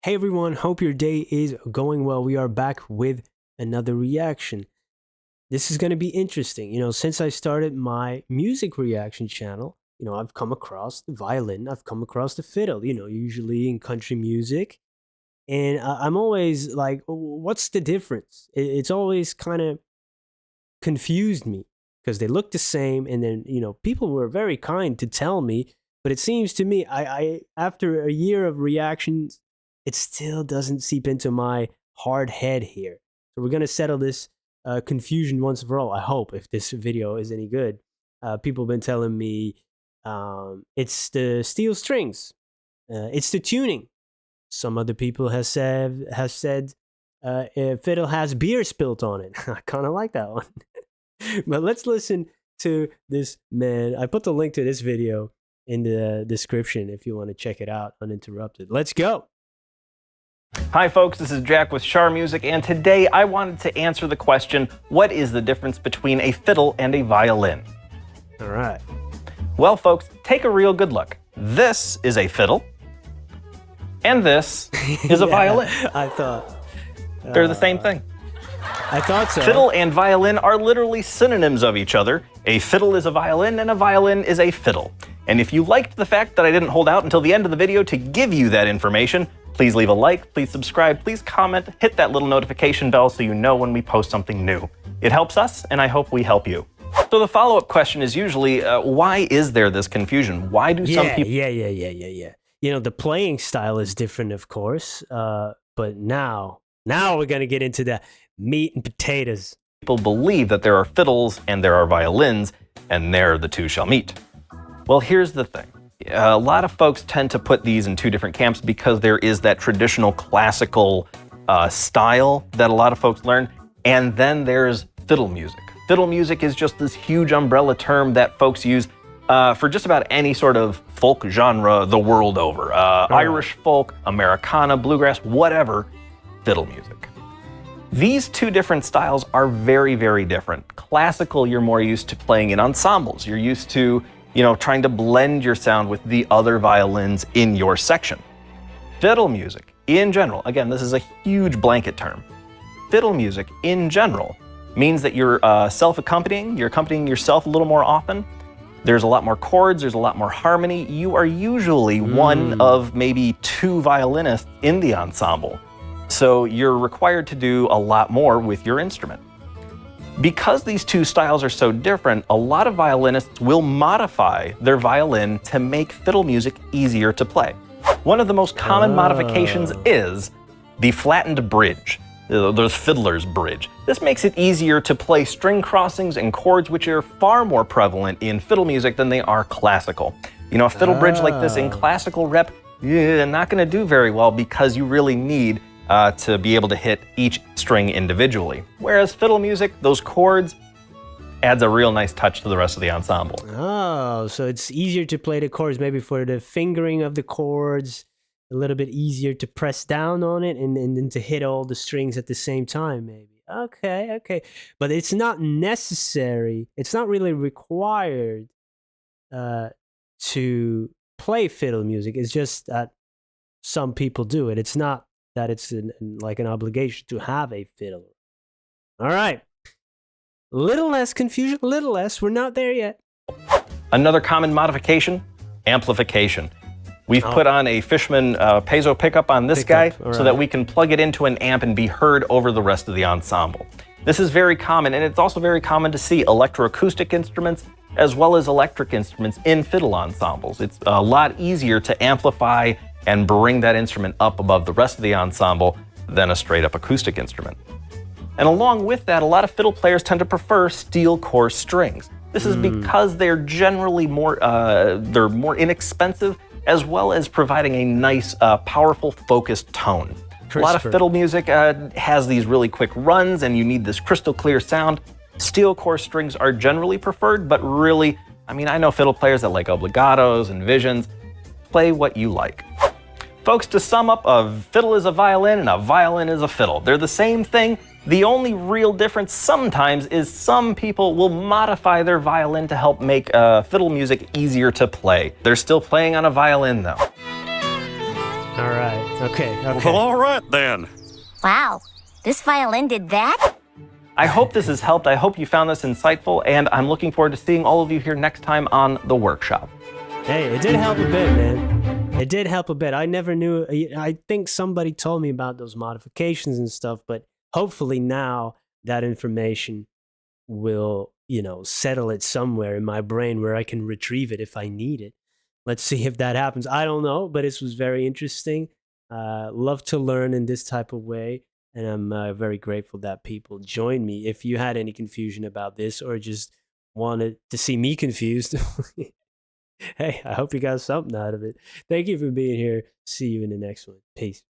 Hey everyone, hope your day is going well. We are back with another reaction. This is going to be interesting. Since I started my music reaction channel, I've come across the violin, I've come across the fiddle, usually in country music. And I'm always like, what's the difference? It's always kind of confused me because they look the same. And then, people were very kind to tell me, but it seems to me, I after a year of reactions, it still doesn't seep into my hard head here. So we're going to settle this confusion once for all. I hope, if this video is any good. People have been telling me it's the steel strings, it's the tuning. Some other people have said fiddle has beer spilt on it. I kind of like that one. But let's listen to this man. I put the link to this video in the description if you want to check it out uninterrupted. Let's go. Hi folks, this is Jack with Char Music, and today I wanted to answer the question, what is the difference between a fiddle and a violin? All right. Well folks, take a real good look. This is a fiddle, and this is a violin. I thought. They're the same thing. I thought so. Fiddle and violin are literally synonyms of each other. A fiddle is a violin, and a violin is a fiddle. And if you liked the fact that I didn't hold out until the end of the video to give you that information, please leave a like, please subscribe, please comment, hit that little notification bell so you know when we post something new. It helps us, and I hope we help you. So the follow-up question is usually, why is there this confusion? Why do some people... Yeah. The playing style is different, of course, but now we're going to get into the meat and potatoes. People believe that there are fiddles and there are violins, and there the two shall meet. Well, here's the thing. A lot of folks tend to put these in two different camps because there is that traditional classical style that a lot of folks learn, and then there's fiddle music. Fiddle music is just this huge umbrella term that folks use for just about any sort of folk genre the world over. Irish folk, Americana, bluegrass, whatever, fiddle music. These two different styles are very, very different. Classical, you're more used to playing in ensembles. You're used to trying to blend your sound with the other violins in your section. Fiddle music, in general, again, this is a huge blanket term. Fiddle music, in general, means that you're self-accompanying, you're accompanying yourself a little more often. There's a lot more chords, there's a lot more harmony. You are usually one of maybe two violinists in the ensemble. So you're required to do a lot more with your instrument. Because these two styles are so different, a lot of violinists will modify their violin to make fiddle music easier to play. One of the most common modifications is the flattened bridge, the fiddler's bridge. This makes it easier to play string crossings and chords, which are far more prevalent in fiddle music than they are classical. A fiddle bridge like this in classical rep, not gonna do very well because you really need to be able to hit each string individually. Whereas fiddle music, those chords, adds a real nice touch to the rest of the ensemble. Oh, so it's easier to play the chords, maybe for the fingering of the chords, a little bit easier to press down on it and then to hit all the strings at the same time, maybe. Okay. But it's not necessary, it's not really required to play fiddle music. It's just that some people do it. It's not that it's like an obligation to have a fiddle. All right. Little less confusion, little less. We're not there yet. Another common modification, amplification. We've put on a Fishman piezo pickup on this guy so that we can plug it into an amp and be heard over the rest of the ensemble. This is very common, and it's also very common to see electroacoustic instruments as well as electric instruments in fiddle ensembles. It's a lot easier to amplify and bring that instrument up above the rest of the ensemble than a straight up acoustic instrument. And along with that, a lot of fiddle players tend to prefer steel core strings. This is because they're generally more inexpensive, as well as providing a nice, powerful, focused tone. A lot of fiddle music has these really quick runs, and you need this crystal clear sound. Steel core strings are generally preferred, but really, I know fiddle players that like obligatos and visions. Play what you like. Folks, to sum up, a fiddle is a violin and a violin is a fiddle. They're the same thing. The only real difference sometimes is some people will modify their violin to help make fiddle music easier to play. They're still playing on a violin though. All right. Okay. Well, Okay. all right then. Wow, this violin did that? I hope this has helped. I hope you found this insightful, and I'm looking forward to seeing all of you here next time on The Workshop. Hey, it did help a bit, man. It did help a bit. I never knew. I think somebody told me about those modifications and stuff, but hopefully now that information will, settle it somewhere in my brain where I can retrieve it if I need it. Let's see if that happens. I don't know, but this was very interesting. Love to learn in this type of way. And I'm very grateful that people joined me. If you had any confusion about this or just wanted to see me confused, hey, I hope you got something out of it. Thank you for being here. See you in the next one. Peace.